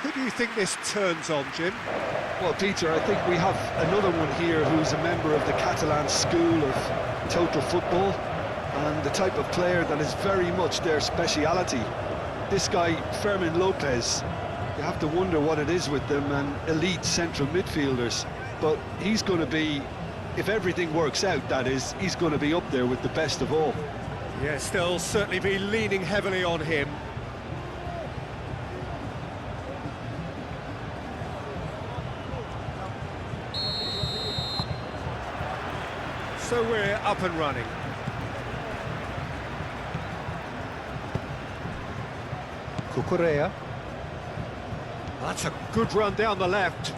Who do you think this turns on, Jim? Well, Peter, I think we have another one here who's a member of the Catalan school of total football, and the type of player that is very much their speciality. This guy, Fermin Lopez, you have to wonder what it is with them and elite central midfielders. But he's going to be, if everything works out, that is, he's going to be up there with the best of all. Yes, they'll certainly be leaning heavily on him. So we're up and running. Cucurella. That's a good run down the left.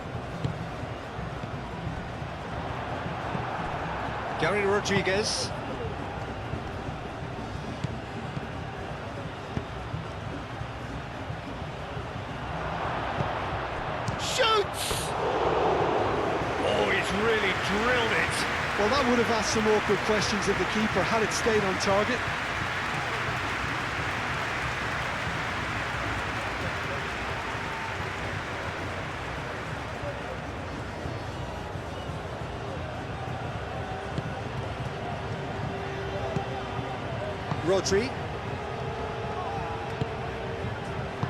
Gary Rodriguez. Shoots! Oh, he's really drilled it. Well, that would have asked some awkward questions of the keeper had it stayed on target. Rodri.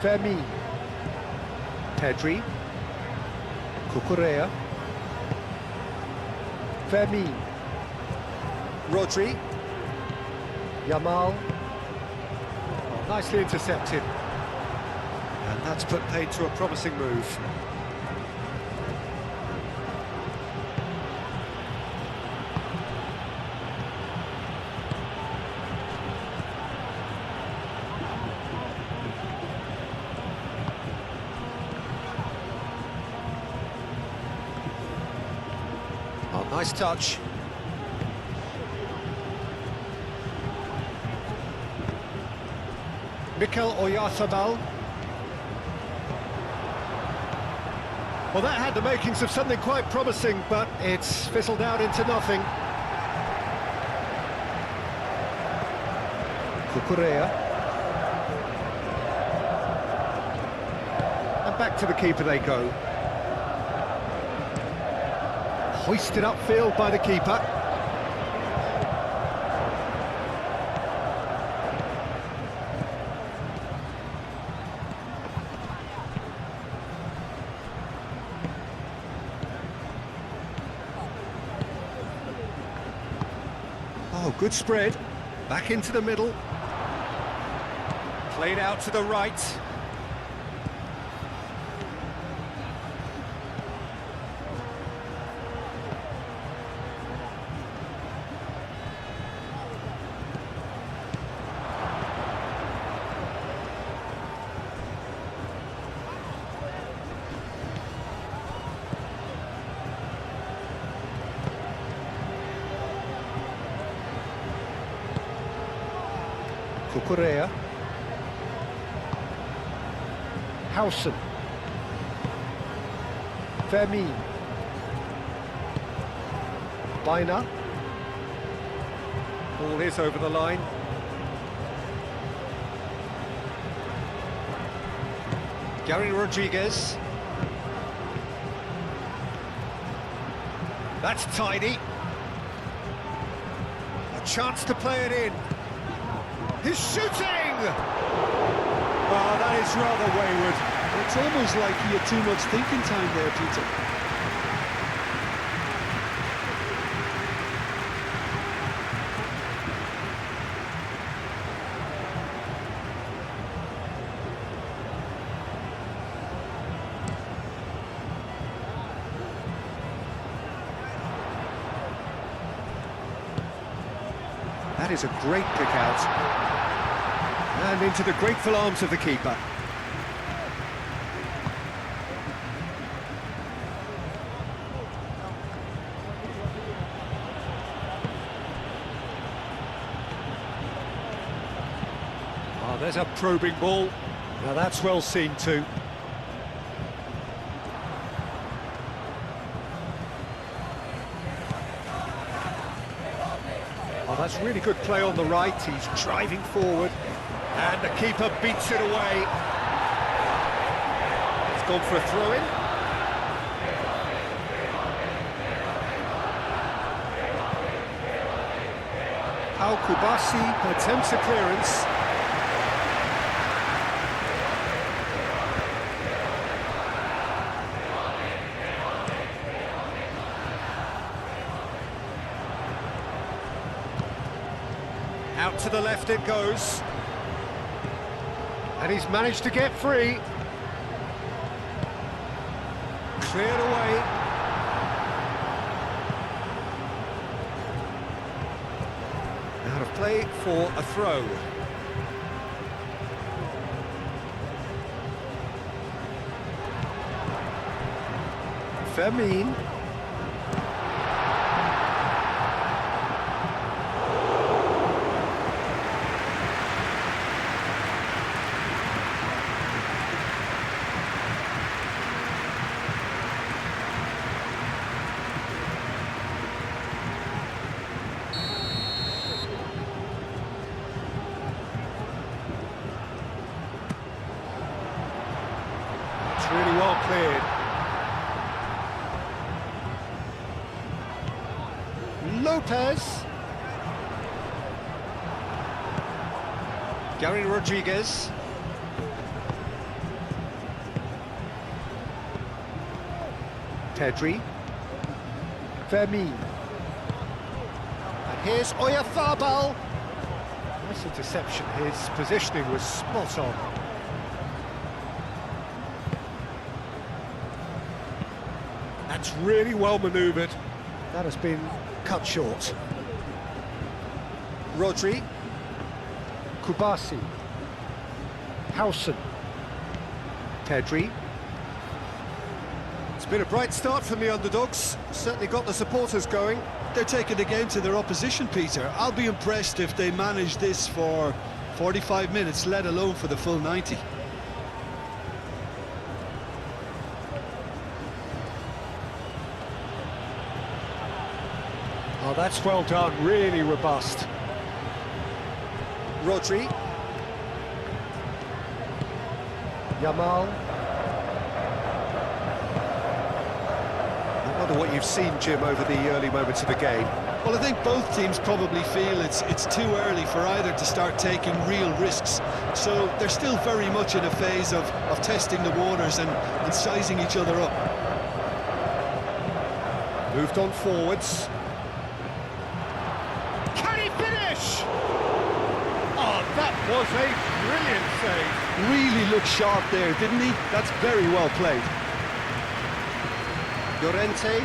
Fermin. Pedri. Cucurella. Fermin. Rodri. Yamal. Oh, nicely intercepted. And that's put paid to a promising move. Oh, nice touch. Mikel Oyarzabal. Well, that had the makings of something quite promising, but it's fizzled out into nothing. Cucurella. And back to the keeper they go. Hoisted upfield by the keeper. Oh, good spread. Back into the middle. Played out to the right. Cucurella. Howson. Fermin. Bina. Ball is over the line. Gary Rodriguez. That's tidy. A chance to play it in. He's shooting! Oh, that is rather wayward. It's almost like he had too much thinking time there, Peter. That is a great pick out. And into the grateful arms of the keeper. Oh, there's a probing ball. Now that's well seen too. Oh, that's really good play on the right. He's driving forward. And the keeper beats it away. It's gone for a throw-in. Al-Kubasi attempts a clearance. Out to the left it goes. And he's managed to get free. Cleared away. Out of play for a throw. Fermin. Really well cleared. Lopez. Gary Rodriguez. Pedri. Fermin. And here's Oyarzabal. Nice interception. His positioning was spot on. That's really well manoeuvred. That has been cut short. Rodri. Kubasi. Howson. Pedri. It's been a bright start from the underdogs. Certainly got the supporters going. They're taking the game to their opposition, Peter. I'll be impressed if they manage this for 45 minutes, let alone for the full 90. Oh, that's well done, really robust. Rodri. Yamal. I wonder what you've seen, Jim, over the early moments of the game. Well, I think both teams probably feel it's too early for either to start taking real risks. So they're still very much in a phase of testing the waters and sizing each other up. Moved on forwards. Can he finish? Oh, that was a brilliant save. Really looked sharp there, didn't he? That's very well played. Llorente.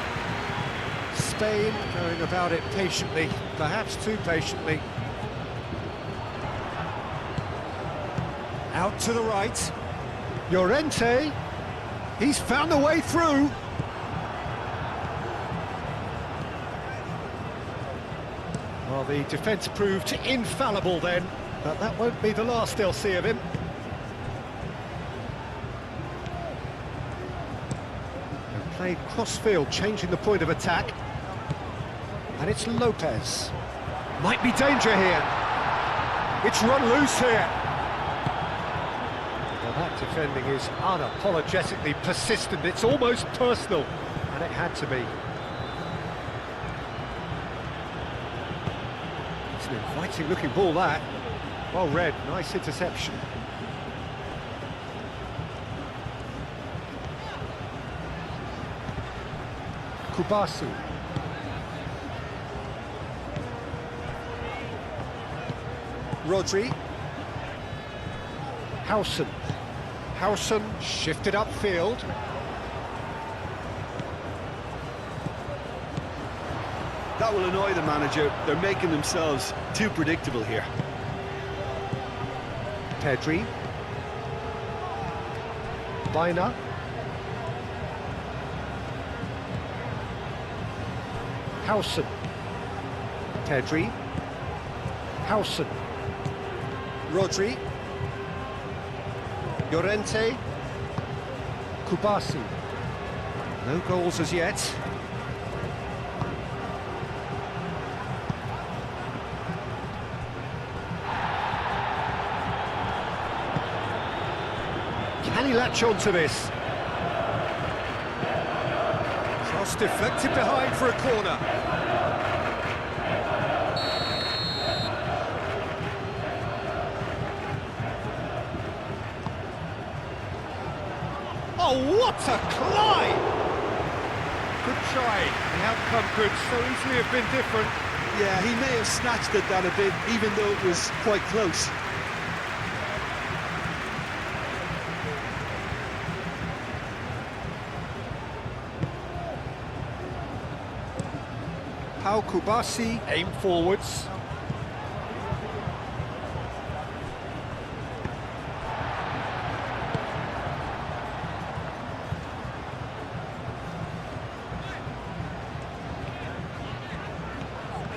Spain going about it patiently, perhaps too patiently. Out to the right. Llorente. He's found a way through. Well, the defence proved infallible then, but that won't be the last they'll see of him. And played cross-field, changing the point of attack. And it's Lopez. Might be danger here. It's run loose here. Well, that defending is unapologetically persistent. It's almost personal, and it had to be. It's an inviting-looking ball, that. Well read, nice interception. Kubasi. Rodri. Howson. Howson shifted upfield. That will annoy the manager. They're making themselves too predictable here. Pedri. Baina. Howson. Pedri. Howson. Rodri. Llorente. Kubasi. No goals as yet. Can he latch on to this? Cross deflected behind for a corner. Oh, what a climb! Good try. The outcome could so easily have been different. Yeah, he may have snatched at that a bit, even though it was quite close. Pau Kubasi, aim forwards.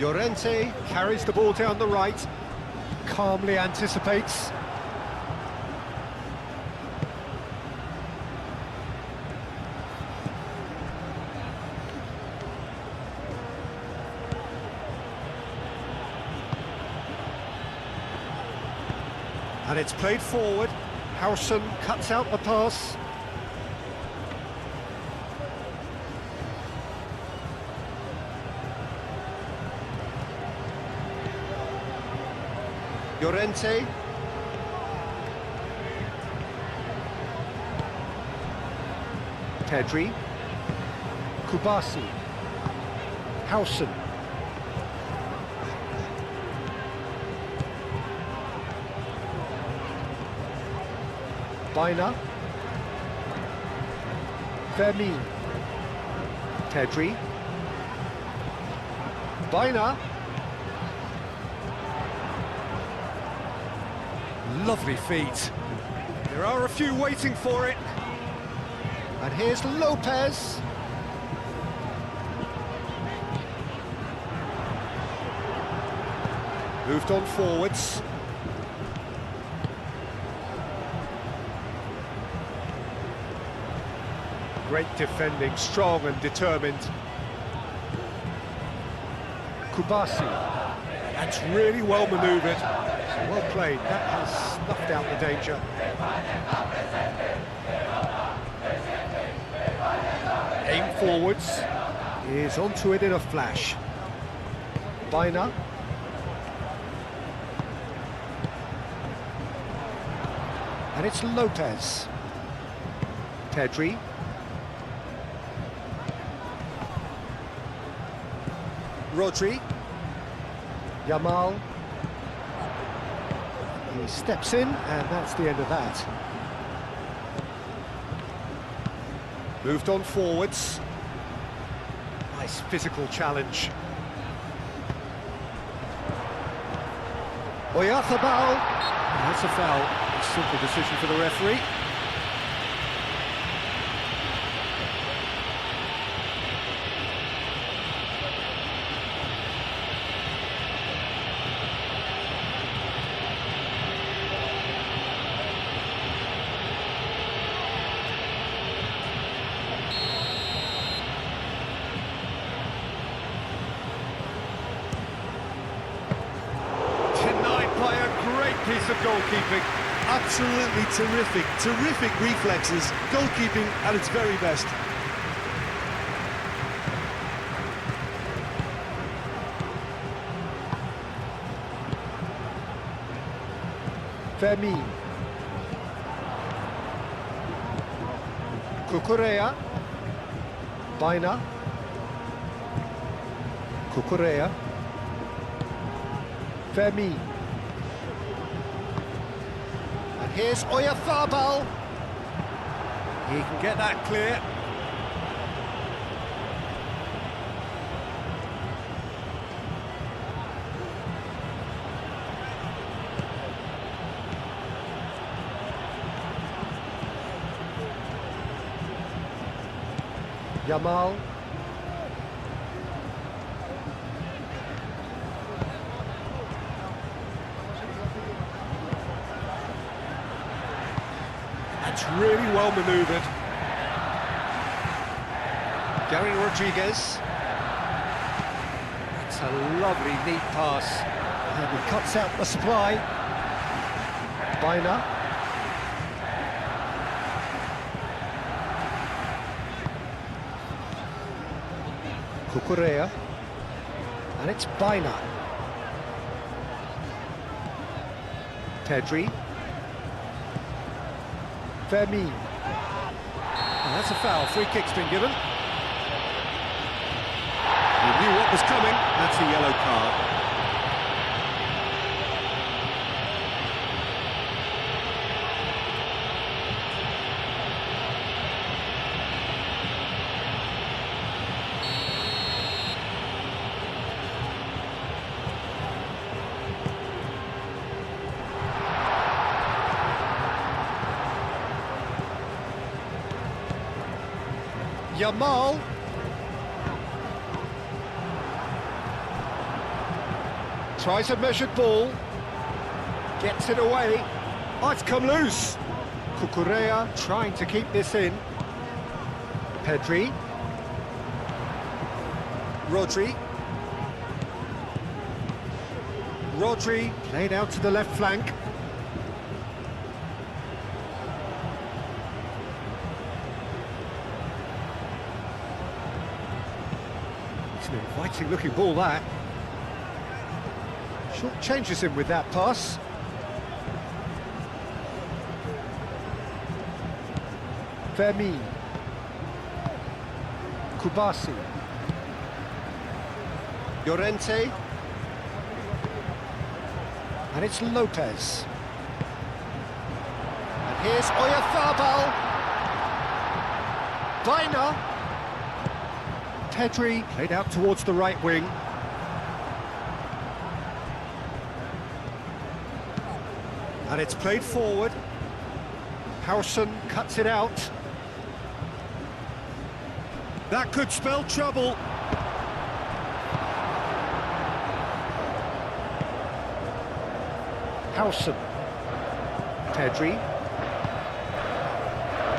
Llorente carries the ball down the right, calmly anticipates. And it's played forward. Howson cuts out the pass. Llorente. Pedri. Kubasi. Howson. Bina. Fermin. Pedri. Bina. Lovely feet. There are a few waiting for it. And here's Lopez. Moved on forwards. Great defending, strong and determined. Kubasi. That's really well manoeuvred. Well played. That has snuffed out the danger. Aim forwards. Is onto it in a flash. Bina. And it's Lopez. Pedri. Rodri. Yamal. He steps in, and that's the end of that. Moved on forwards. Nice physical challenge. Oyarzabal. That's a foul. A simple decision for the referee. Piece of goalkeeping. Absolutely terrific, terrific reflexes, goalkeeping at its very best. Fermin. Cucurella. Bina. Cucurella. Fermin. Here's Oyarzabal. He can get that clear. Yamal. That's really well manoeuvred. Gary Rodriguez. It's a lovely, neat pass. And he cuts out the supply. Bina. Cucurella. And it's Baina. Pedri. Fermin. And that's a foul. Free kick's been given. He knew what was coming. That's a yellow card. Yamal. Tries a measured ball. Gets it away. Oh, it's come loose. Cucurella trying to keep this in. Pedri. Rodri. Rodri played out to the left flank. It's an inviting looking ball, that. Short changes him with that pass. Fermin. Kubasi. Llorente. And it's Lopez. And here's Oyarzabal. Baina. Pedri played out towards the right wing. And it's played forward. Howson cuts it out. That could spell trouble. Howson. Pedri.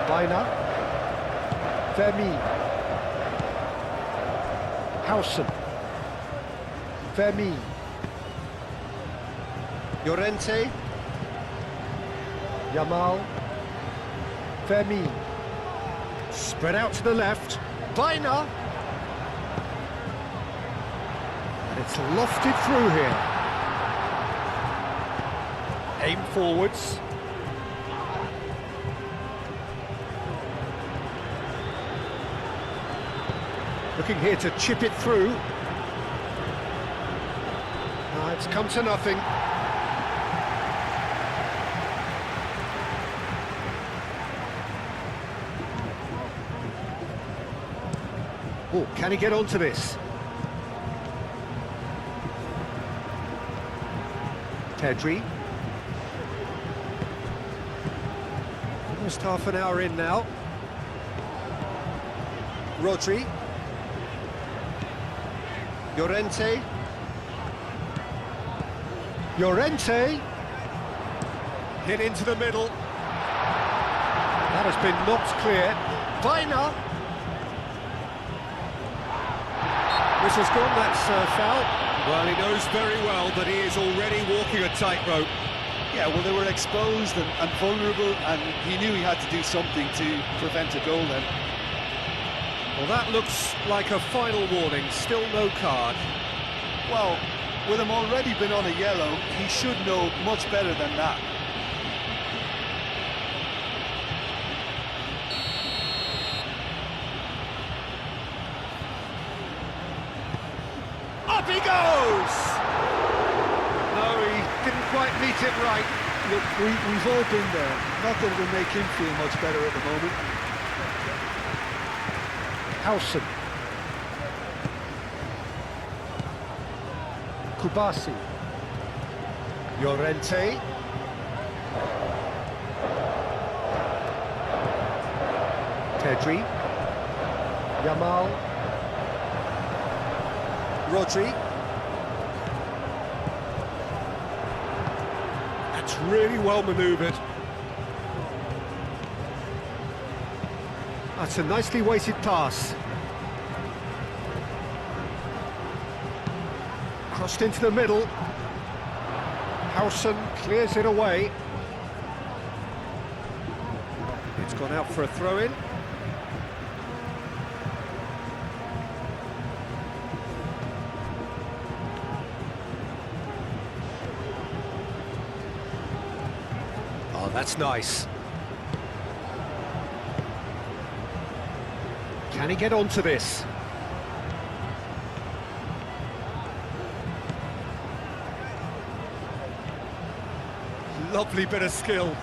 Baina. Fermin. Howson. Fermin. Llorente. Yamal. Fermin. Spread out to the left. Baina. And it's lofted through here. Aim forwards. Looking here to chip it through. It's come to nothing. Oh, can he get onto this? Pedri. Almost half an hour in now. Rodri. Llorente. Llorente. Hit into the middle. That has been knocked clear. Baina. Whistle's gone, that's foul. Well, he knows very well that he is already walking a tightrope. Yeah, well, they were exposed and vulnerable, and he knew he had to do something to prevent a goal then. Well, that looks like a final warning, still no card. Well, with him already been on a yellow, he should know much better than that. Up he goes! No, he didn't quite meet it right. Look, we've all been there. Not that it'll make him feel much better at the moment. Howson. Kubasi. Llorente. Pedri. Yamal. Rodri. That's really well manoeuvred. That's a nicely weighted pass. Crossed into the middle. Howson clears it away. It's gone out for a throw-in. That's nice. Can he get onto this? Lovely bit of skill.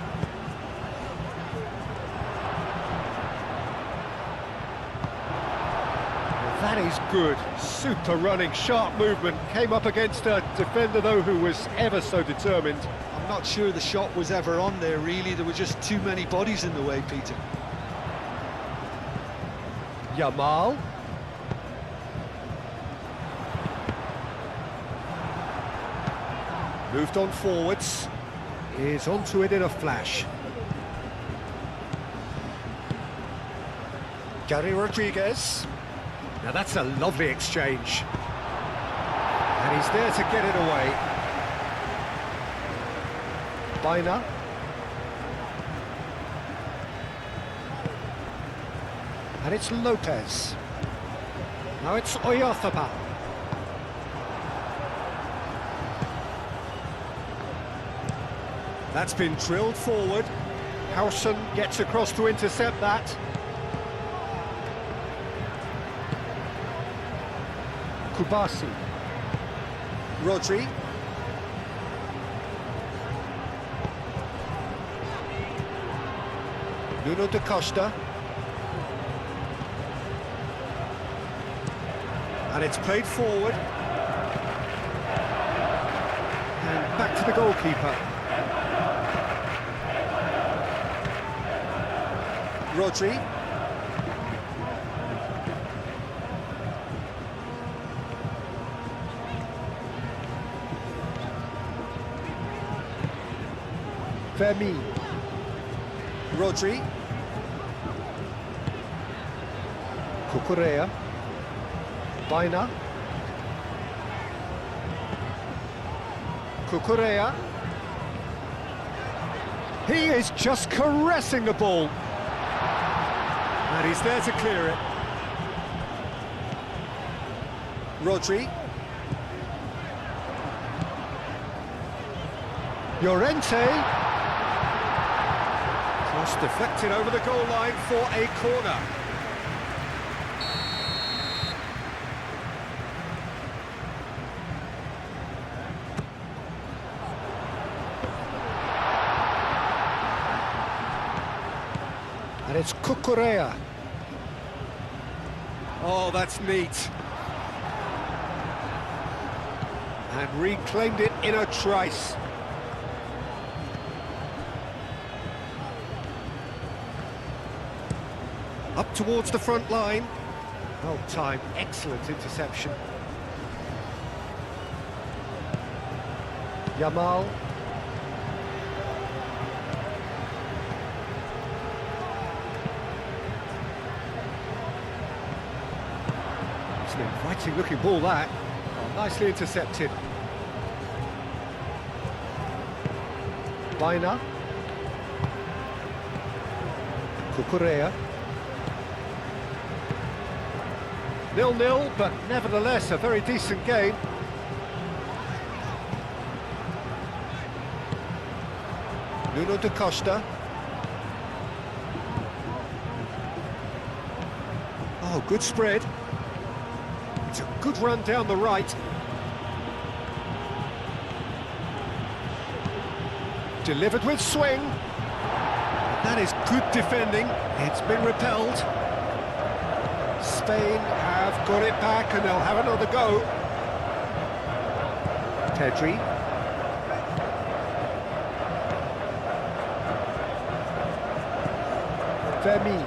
That is good. Super running, sharp movement. Came up against a defender, though, who was ever so determined. I'm not sure the shot was ever on there, really. There were just too many bodies in the way, Peter. Yamal. Moved on forwards. Is onto it in a flash. Gary Rodriguez. Now that's a lovely exchange. And he's there to get it away. Baina. And it's Lopez. Now it's Oyarzabal. That's been drilled forward. Howson gets across to intercept that. Kubasi. Rodri. Nuno da Costa. And it's played forward. And back to the goalkeeper. Rodri. Fermin. Rodri. Cucurella. Baina. Cucurella. He is just caressing the ball. And he's there to clear it. Rodri. Llorente. Cross deflected over the goal line for a corner. And it's Cucurella. Oh, that's neat. And reclaimed it in a trice. Up towards the front line. Well timed, excellent interception. Yamal. It's an inviting looking ball, that. Oh, nicely intercepted. Baina. Cucurella. 0-0, but nevertheless a very decent game. Nuno da Costa. Oh, good spread. It's a good run down the right. Delivered with swing. That is good defending. It's been repelled. Spain have got it back and they'll have another go. Pedri. Fermin.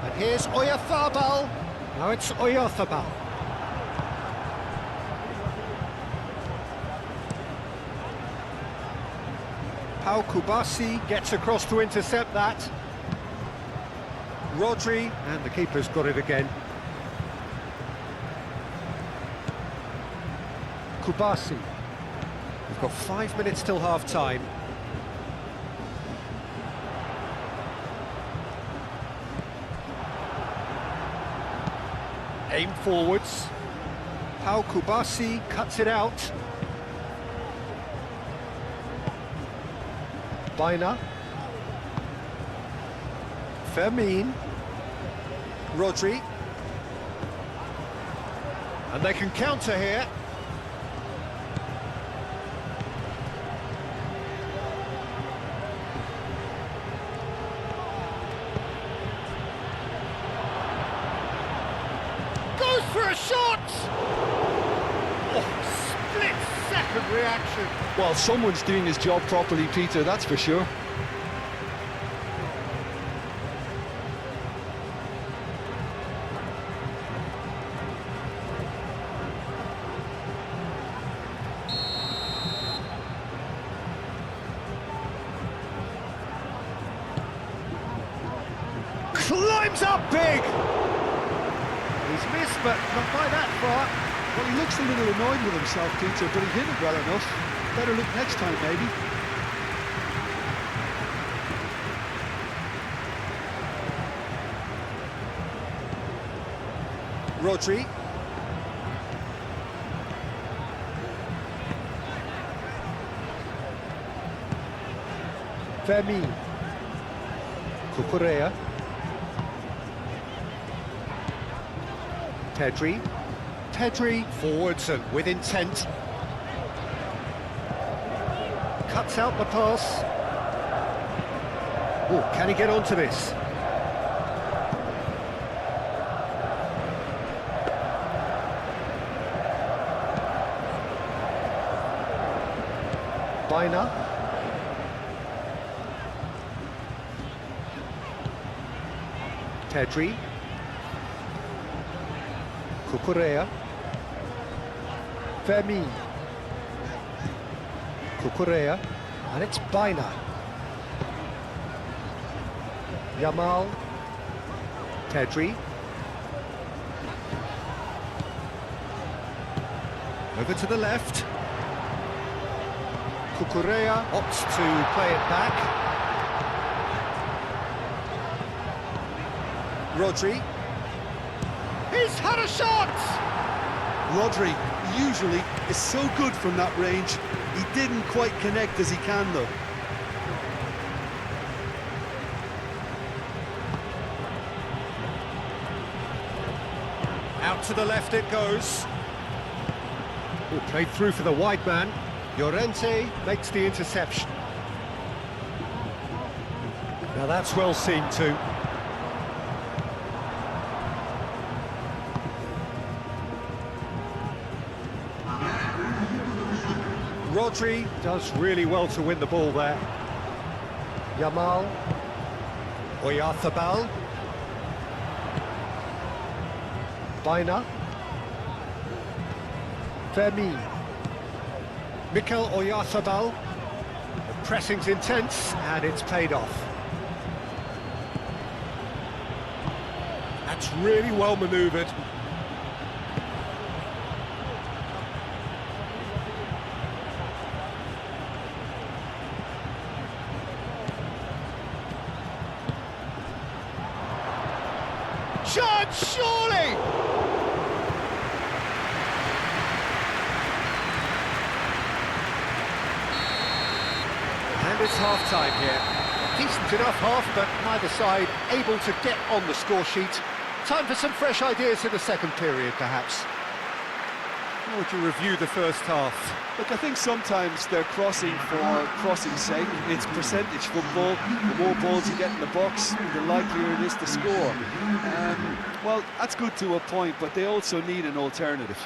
And here's Oyarzabal. Now it's Oyarzabal. Pau Kubasi gets across to intercept that. Rodri, and the keeper's got it again. Kubasi. We've got 5 minutes till half-time. Aim forwards. Pau Kubasi cuts it out. Baina. Fermin. Rodri. And they can counter here. Goes for a shot! Oh, split-second reaction. Well, someone's doing his job properly, Peter, that's for sure. Climbs up big! He's missed, but not by that far. Well, he looks a little annoyed with himself, Peter, but he hit it well enough. Better look next time, maybe. Rodri. Fermin. Cucurella. Pedri forwards and with intent. Cuts out the pass. Oh, can he get onto this? Baina. Pedri. Cucurella. Fermin. Cucurella. And it's Baina. Yamal. Pedri. Over to the left. Cucurella opts to play it back. Rodri. He's had a shot! Rodri usually is so good from that range. He didn't quite connect as he can, though. Out to the left it goes. Oh, played through for the wide man. Llorente makes the interception. Now that's well seen too. Rodri does really well to win the ball there. Yamal. Oyarzabal. Baina. Fermin. Mikel Oyarzabal. The pressing's intense and it's paid off. That's really well manoeuvred. Chance, surely! And it's half-time here. Decent enough half, but neither side able to get on the score sheet. Time for some fresh ideas in the second period, perhaps. How would you review the first half? Look, I think sometimes they're crossing for crossing's sake. It's percentage football. The more balls you get in the box, the likelier it is to score. Well, that's good to a point, but they also need an alternative.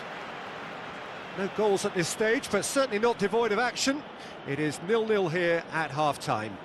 No goals at this stage, but certainly not devoid of action. It is 0-0 here at half-time.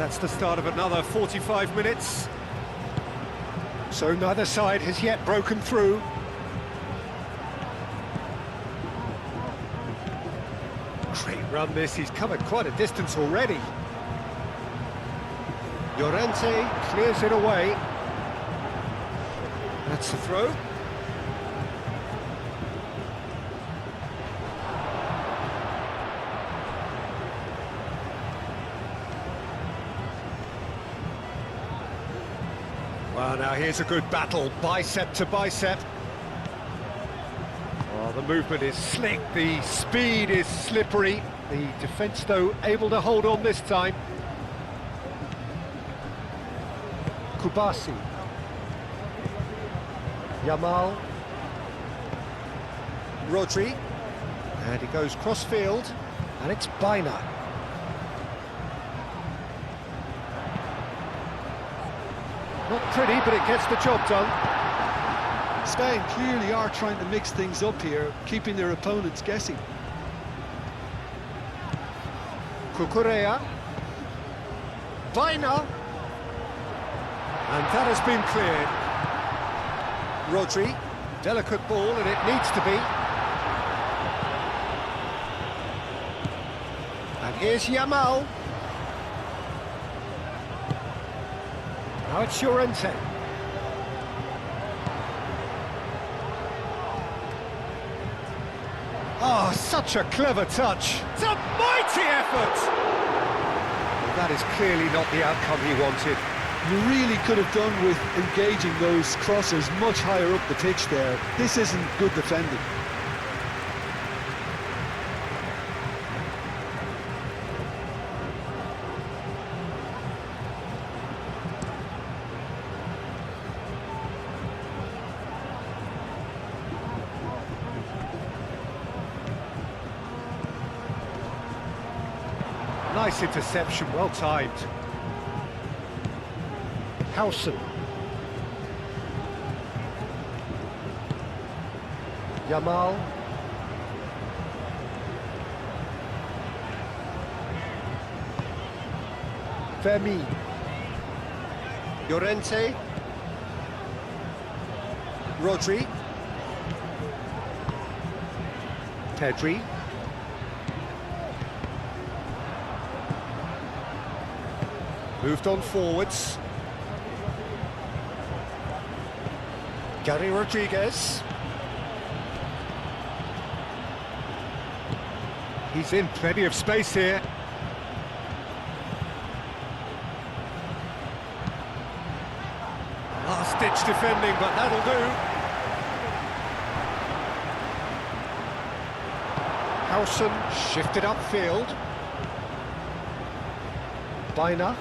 That's the start of another 45 minutes. So neither side has yet broken through. Great run this, he's come at quite a distance already. Llorente clears it away. That's the throw. Well, now here's a good battle, bicep to bicep. Oh, the movement is slick, the speed is slippery. The defence, though, able to hold on this time. Kubasi. Yamal. Rodri. And he goes cross-field, and it's Baina. Not pretty, but it gets the job done. Spain clearly are trying to mix things up here, keeping their opponents guessing. Cucurella. Baina. And that has been cleared. Rodri. Delicate ball, and it needs to be. And here's Yamal. Now it's Llorente. Oh, such a clever touch. It's a mighty effort! Well, that is clearly not the outcome he wanted. You really could have done with engaging those crosses much higher up the pitch there. This isn't good defending. Nice interception, well timed. Howson. Yamal. Fermi. Llorente. Rodri. Pedri. Moved on forwards. Gary Rodriguez. He's in plenty of space here. Last-ditch defending, but that'll do. Howson shifted upfield. Baina.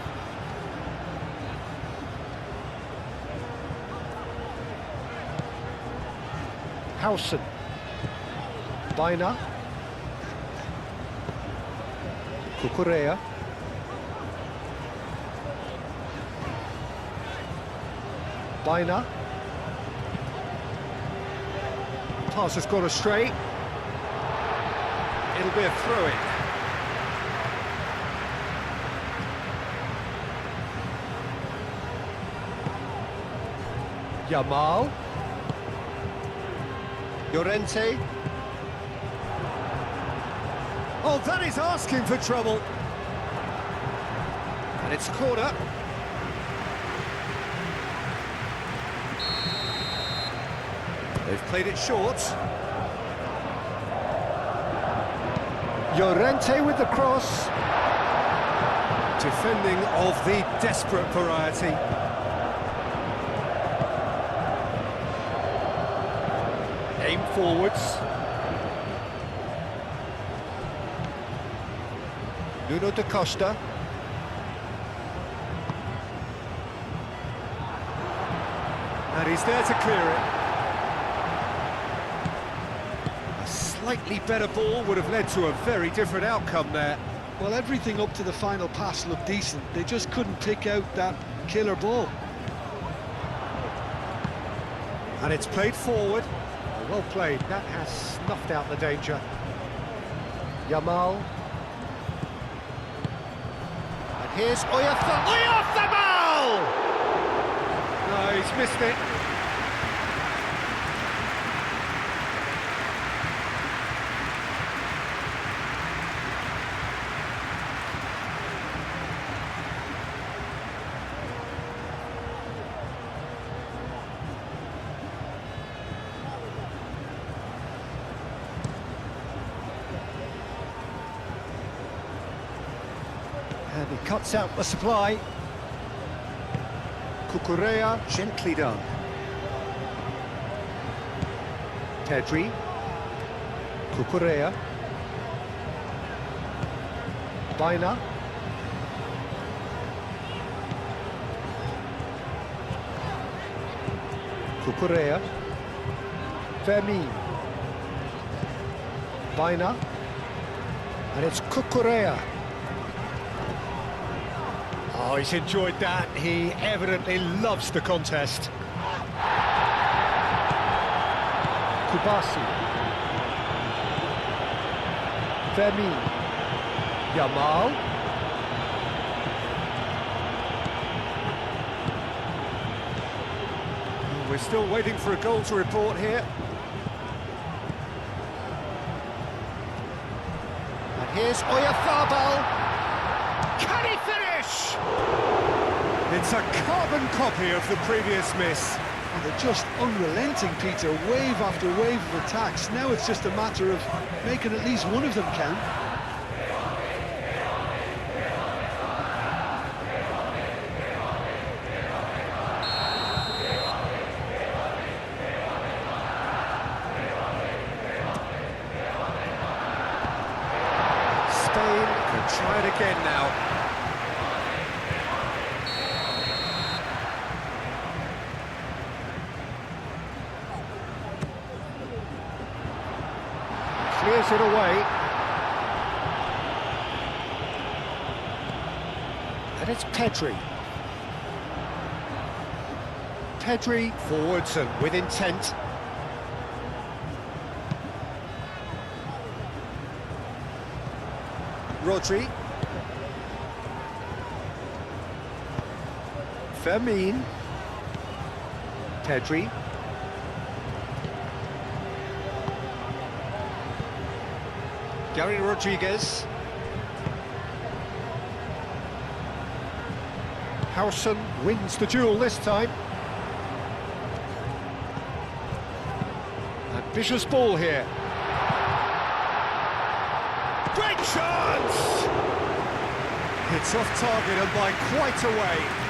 Howson. Baina. Cucurella. Baina. Pass has gone astray. It'll be a throw-in. Yamal. Llorente. Oh, that is asking for trouble. And it's a corner. They've played it short. Llorente with the cross. Defending of the desperate variety. Aim forwards. Nuno da Costa. And he's there to clear it. A slightly better ball would have led to a very different outcome there. Well, everything up to the final pass looked decent. They just couldn't pick out that killer ball. And it's played forward. Well played, that has snuffed out the danger. Yamal. And Here's Oyarzabal! No, he's missed it. And he cuts out the supply. Cucurella, gently done. Pedri. Cucurella. Baina. Cucurella. Fermin. Baina. And it's Cucurella. Oh, he's enjoyed that. He evidently loves the contest. Kubasi. Fermin. Yamal. We're still waiting for a goal to report here. And here's Oyarzabal. Can he finish? It's a carbon copy of the previous miss. And they're just unrelenting, Peter, wave after wave of attacks. Now it's just a matter of making at least one of them count. Spain can try it again now. Clears it away. And it's Pedri. Pedri forwards and with intent. Rodri. Fermin. Pedri. Gary Rodriguez. Howson wins the duel this time. Ambitious ball here. Great chance! It's off target and by quite a way.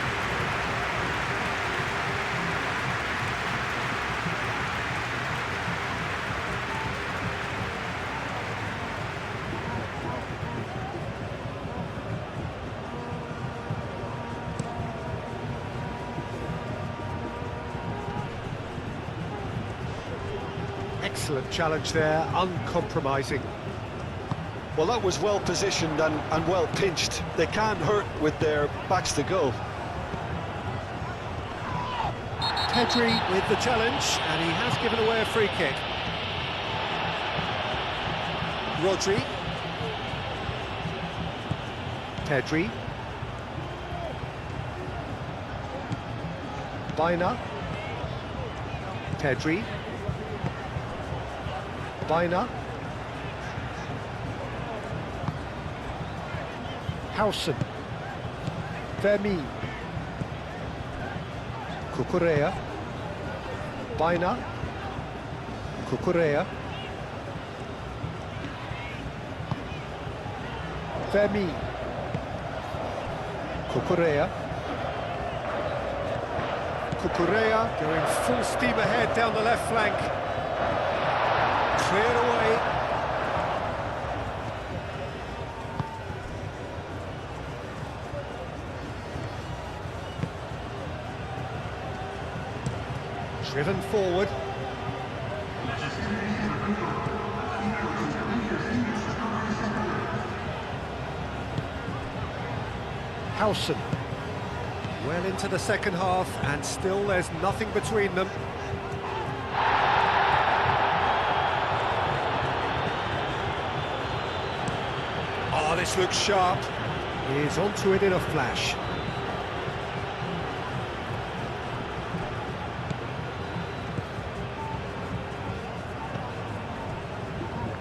Excellent challenge there, uncompromising. Well, that was well positioned and well pinched. They can't hurt with their backs to go. Pedri with the challenge, and he has given away a free kick. Rodri. Pedri. Baina. Pedri. Baina. Howson. Fermin. Cucurella. Baina. Cucurella. Fermin. Cucurella. Cucurella going full steam ahead down the left flank. Cleared away. Driven forward. Howson. Well into the second half, and still there's nothing between them. Oh, this looks sharp. He's onto it in a flash.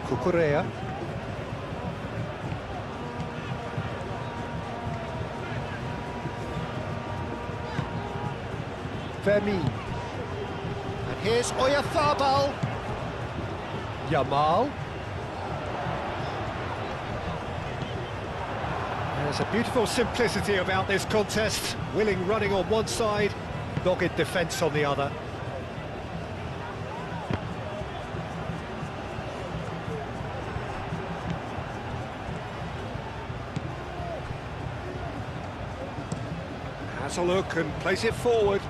Cucurella. Fermin. And here's Oyarzabal. Yamal. There's a beautiful simplicity about this contest. Willing running on one side, dogged defence on the other. Has a look and plays it forward.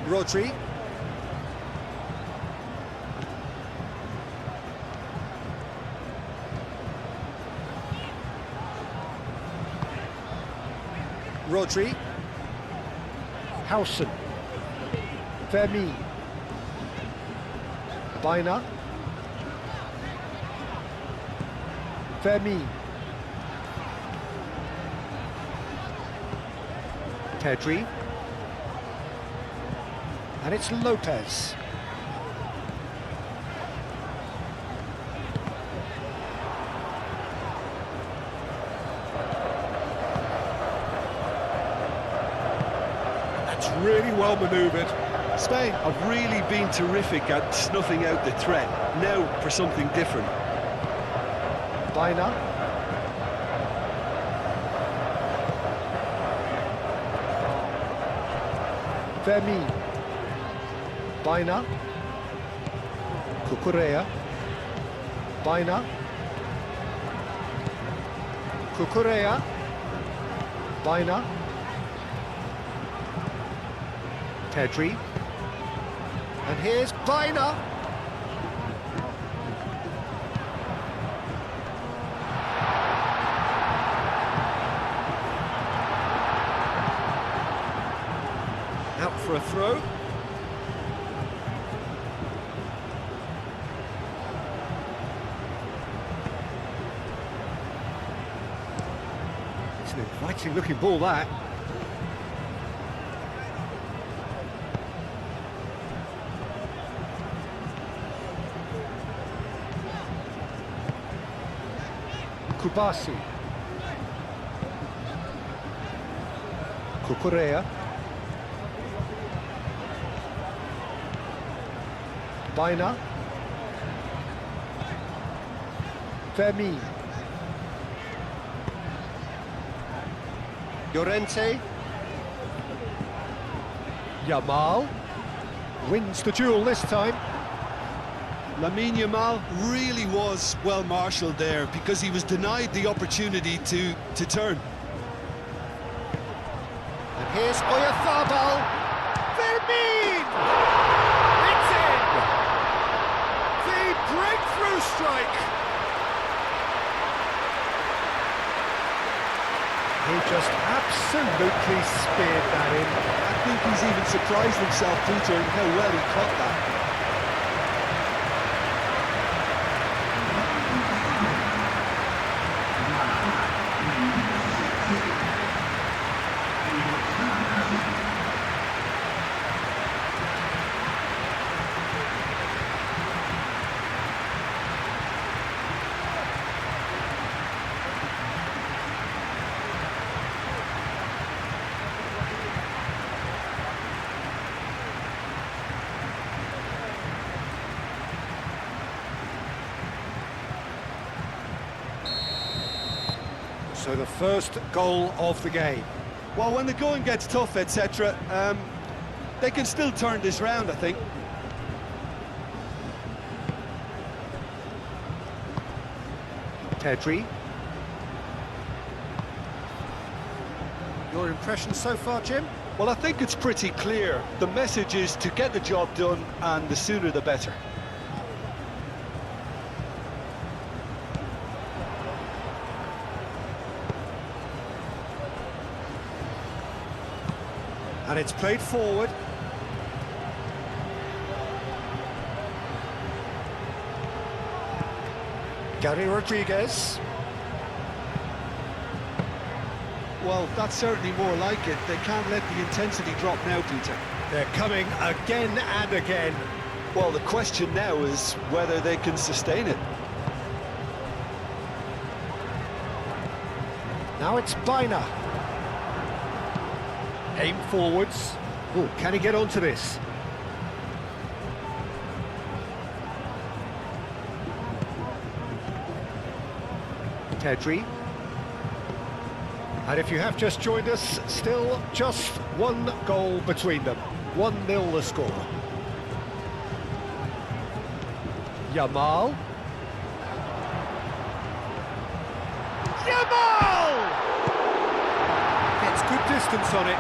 Rodri. Rodri. Howson. Fermin. Bina. Fermin. Pedri. And it's Lopez. That's really well manoeuvred. Spain have really been terrific at snuffing out the threat. Now for something different. Bina. Fermin. Bina. Cucurella. Bina. Cucurella. Bina. Pedri. And here's Bina. Out for a throw. It's an inviting looking ball, that. Kubasi. Cucurella. Bina. Fermin. Llorente. Yamal. Wins the duel this time. Lamine Yamal really was well marshalled there because he was denied the opportunity to turn. And here's Oyarzabal. Fermin! It's in! The breakthrough strike! He just absolutely speared that in. I think he's even surprised himself, Peter, in how well he caught that. So the first goal of the game. Well, when the going gets tough, etc., they can still turn this round, I think. Pedri. Your impression so far, Jim? Well, I think it's pretty clear. The message is to get the job done, and the sooner the better. And it's played forward. Gary Rodriguez. Well, that's certainly more like it. They can't let the intensity drop now, Peter. They're coming again and again. Well, the question now is whether they can sustain it. Now it's Biner. Aim forwards. Oh, can he get onto this? Pedri. And if you have just joined us, still just one goal between them. 1-0 the score. Yamal. Yamal! Gets good distance on it.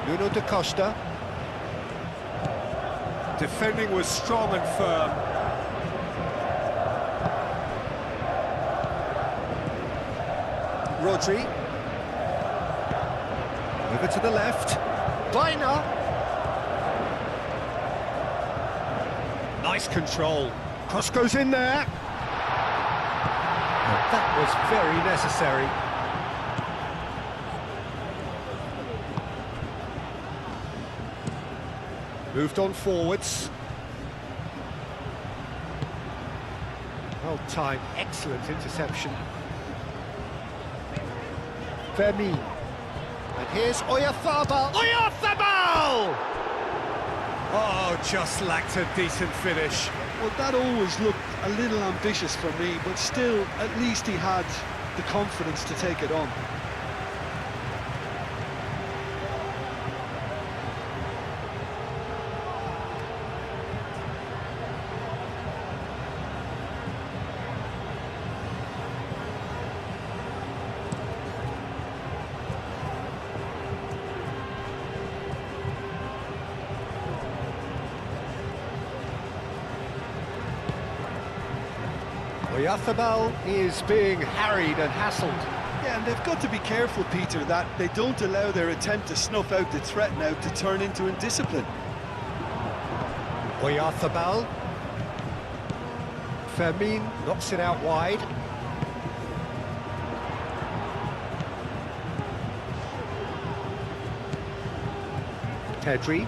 Nuno da Costa. Defending was strong and firm. Rodri. Over to the left. Biner. Nice control. Cross goes in there. And that was very necessary. Moved on forwards. Well timed, excellent interception. Fermin. And here's Oyarzabal. Oyarzabal! Oh, just lacked a decent finish. Well, that always looked a little ambitious for me, but still, at least he had the confidence to take it on. Oyarzabal is being harried and hassled. Yeah, and they've got to be careful, Peter, that they don't allow their attempt to snuff out the threat now to turn into indiscipline. Oyarzabal. Fermin knocks it out wide. Pedri.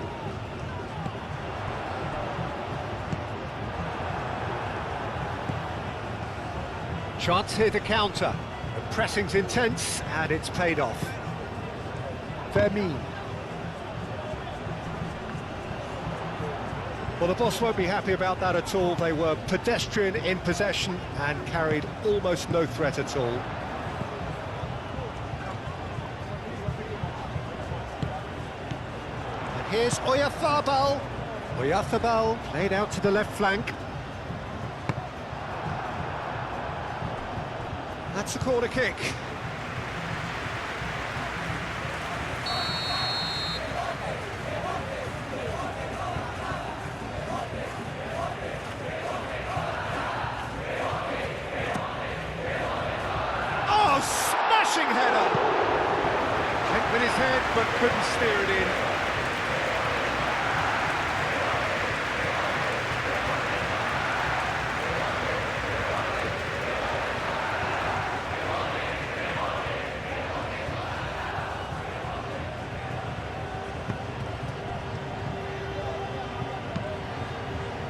Chance here to counter. The pressing's intense and it's paid off. Fermin. Well, the boss won't be happy about that at all. They were pedestrian in possession and carried almost no threat at all. And here's Oyarzabal. Oyarzabal played out to the left flank. That's a corner kick. Oh, smashing header! Went with his head, but couldn't steer it in.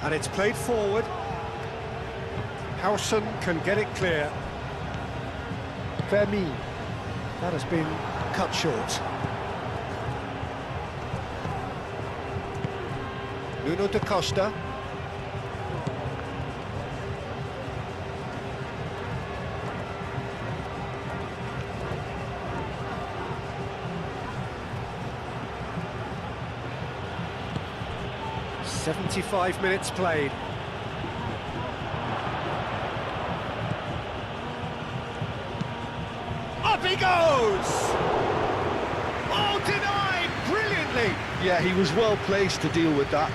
And it's played forward. Howson can get it clear. Fermin. That has been cut short. Nuno da Costa. "75 minutes played. Up he goes! Oh, denied brilliantly! Yeah, he was well placed to deal with that.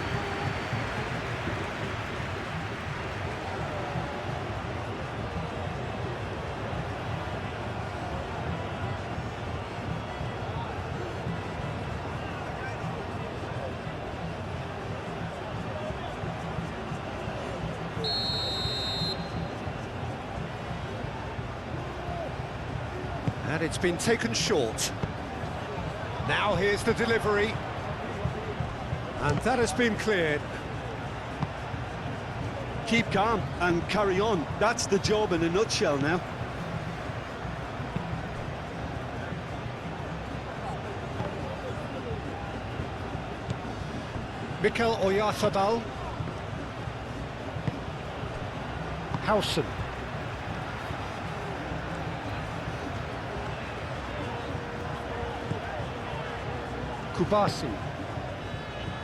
And it's been taken short. Now here's the delivery. And that has been cleared. Keep calm and carry on. That's the job in a nutshell now. Mikel Oyarzabal. Howson. Kubasi.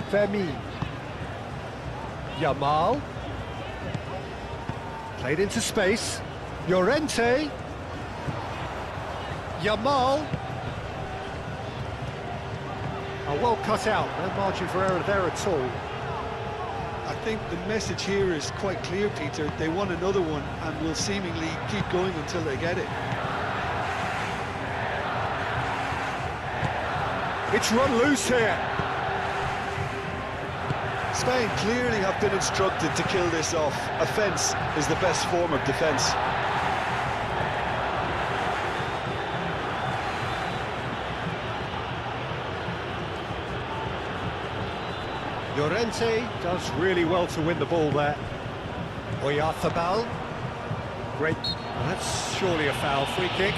Vermeer. Yamal. Played into space. Llorente. Yamal. Oh, well cut out. No margin for error there at all. I think the message here is quite clear, Peter. They want another one and will seemingly keep going until they get it. It's run loose here. Spain clearly have been instructed to kill this off. Offence is the best form of defence. Llorente does really well to win the ball there. Oyarzabal. Great. Well, that's surely a foul. Free kick.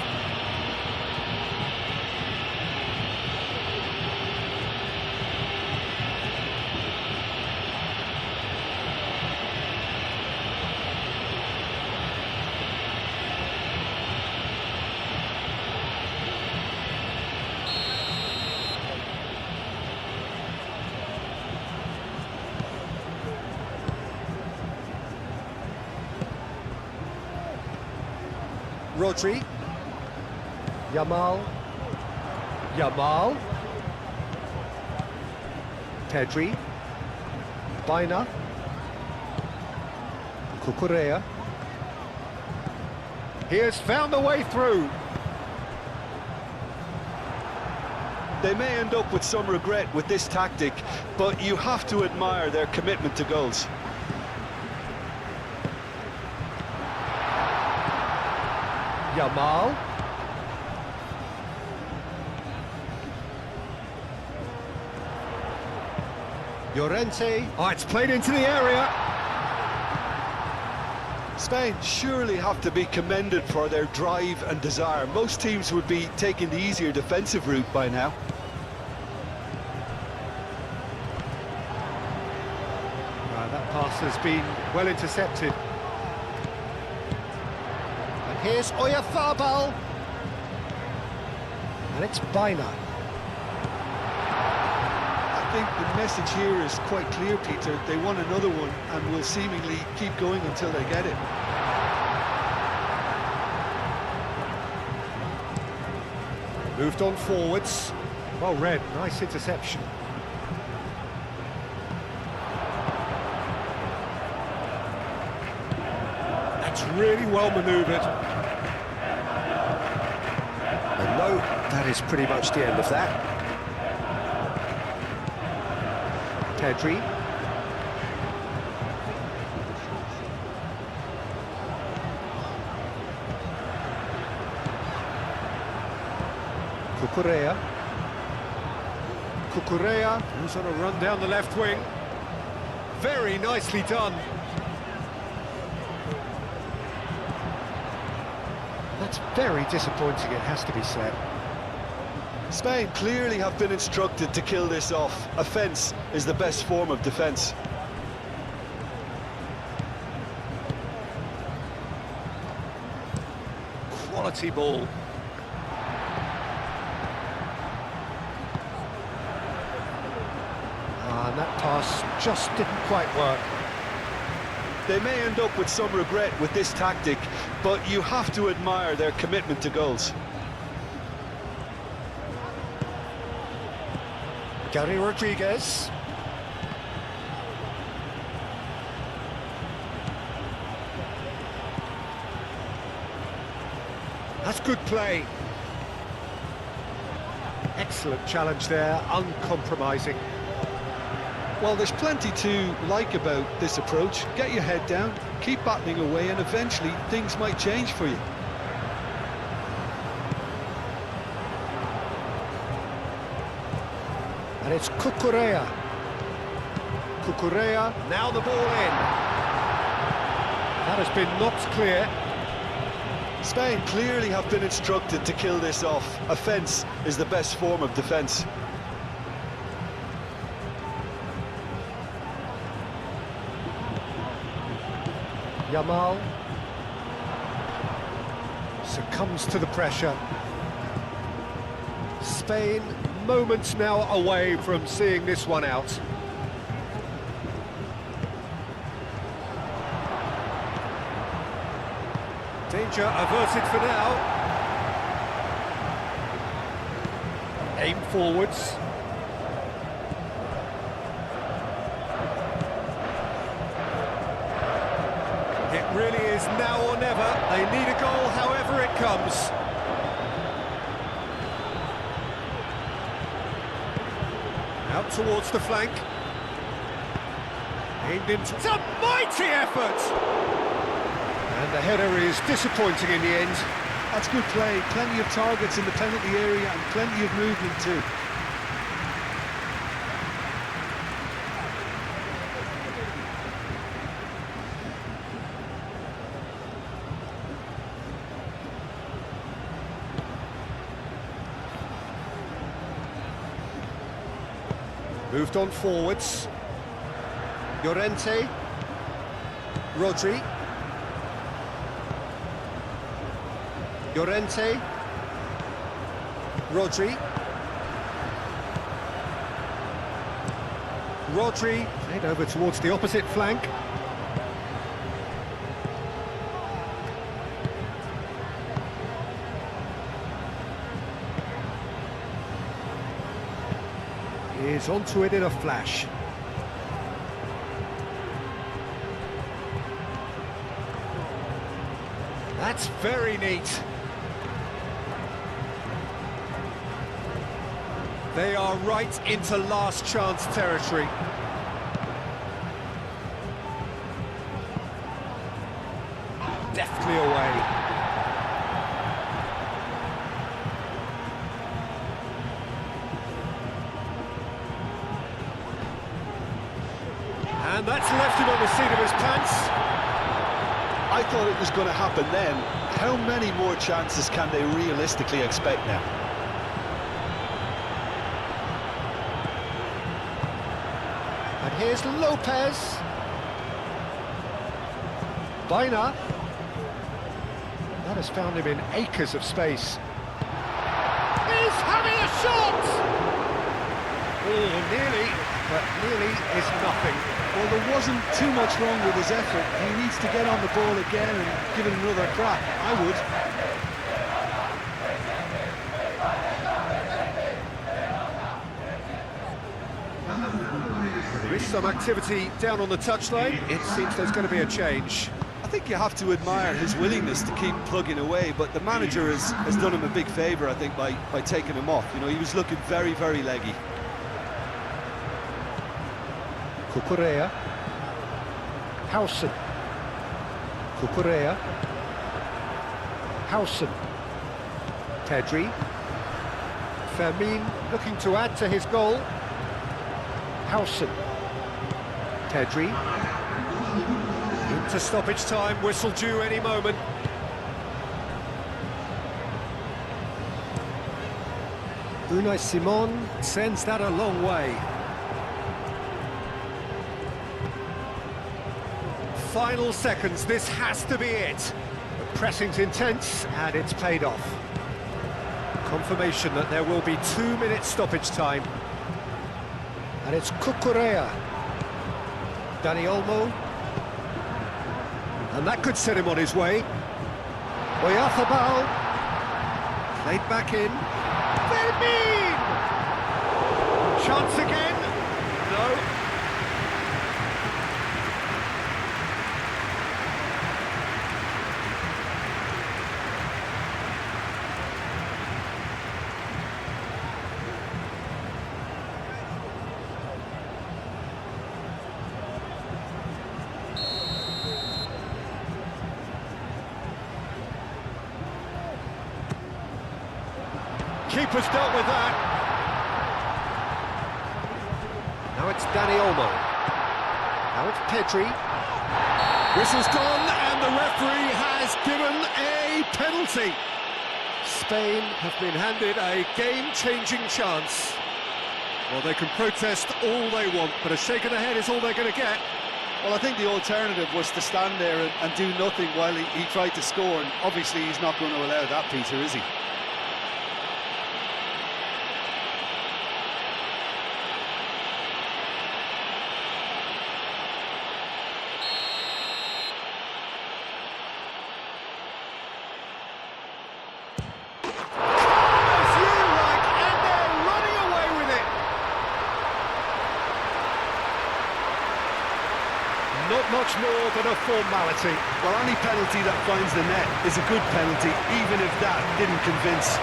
Rodri. Yamal. Yamal. Pedri. Baina. Cucurella. He has found a way through. They may end up with some regret with this tactic, but you have to admire their commitment to goals. Yamal. Llorente. Oh, it's played into the area. Spain surely have to be commended for their drive and desire. Most teams would be taking the easier defensive route by now. That pass has been well intercepted. And here's Oyarzabal. And it's Baina. I think the message here is quite clear, Peter. They want another one and will seemingly keep going until they get it. Moved on forwards. Well read, nice interception. That's really well manoeuvred. And no, that is pretty much the end of that. Pedri. Cucurella. Cucurella, who's on a run down the left wing. Very nicely done. That's very disappointing, it has to be said. Spain clearly have been instructed to kill this off. Offence is the best form of defence. Quality ball. And that pass just didn't quite work. They may end up with some regret with this tactic, but you have to admire their commitment to goals. Gary Rodriguez. That's good play. Excellent challenge there, uncompromising. Well, there's plenty to like about this approach. Get your head down, keep battling away, and eventually things might change for you. And it's Cucurella. Cucurella, now the ball in. That has been knocked clear. Spain clearly have been instructed to kill this off. Offence is the best form of defence. Yamal succumbs to the pressure. Spain moments now away from seeing this one out. Danger averted for now. Aim forwards. It really is now or never. They need a goal however it comes. Out towards the flank. Aimed into... It's a mighty effort! And the header is disappointing in the end. That's good play. Plenty of targets in the penalty area and plenty of movement too. Moved on forwards. Llorente. Rodri. Llorente. Rodri. Rodri. Played over towards the opposite flank. Is onto it in a flash. That's very neat. They are right into last chance territory. Deftly away. And that's left him on the seat of his pants. I thought it was going to happen then. How many more chances can they realistically expect now? And here's Lopez. Baina. That has found him in acres of space. He's having a shot! Oh, nearly, but nearly is nothing. Well, there wasn't too much wrong with his effort. He needs to get on the ball again and give it another crack. I would. There is some activity down on the touchline. It seems there's going to be a change. I think you have to admire his willingness to keep plugging away, but the manager has done him a big favour, I think, by taking him off. You know, he was looking very, very leggy. Cucurella. Howson. Cucurella. Howson. Pedri. Fermin looking to add to his goal. Howson. Pedri. Into stoppage time, whistle due any moment. Unai Simon sends that a long way. Final seconds, this has to be it. The pressing's intense and it's paid off. Confirmation that there will be 2 minutes stoppage time. And it's Cucurella. Dani Olmo. And that could set him on his way. Oyarzabal. Played back in. Fermin! Chance again. No. Keeper's dealt with that. It's Danny Olmo. Now it's Pedri. Whistle's gone, and the referee has given a penalty. Spain have been handed a game-changing chance. Well, they can protest all they want, but a shake of the head is all they're going to get. Well, I think the alternative was to stand there and do nothing while he tried to score, and obviously he's not going to allow that, Peter, is he? Not much more than a formality. Well, any penalty that finds the net is a good penalty, even if that didn't convince.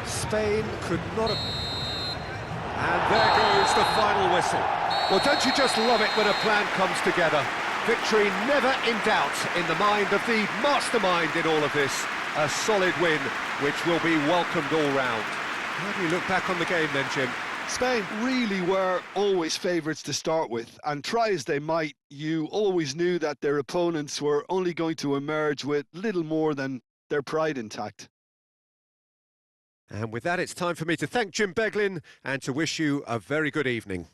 Spain could not have... And there goes the final whistle. Well, don't you just love it when a plan comes together? Victory never in doubt in the mind of the mastermind in all of this. A solid win, which will be welcomed all round. How do you look back on the game then, Jim? Spain really were always favourites to start with, and try as they might, you always knew that their opponents were only going to emerge with little more than their pride intact. And with that, it's time for me to thank Jim Beglin and to wish you a very good evening.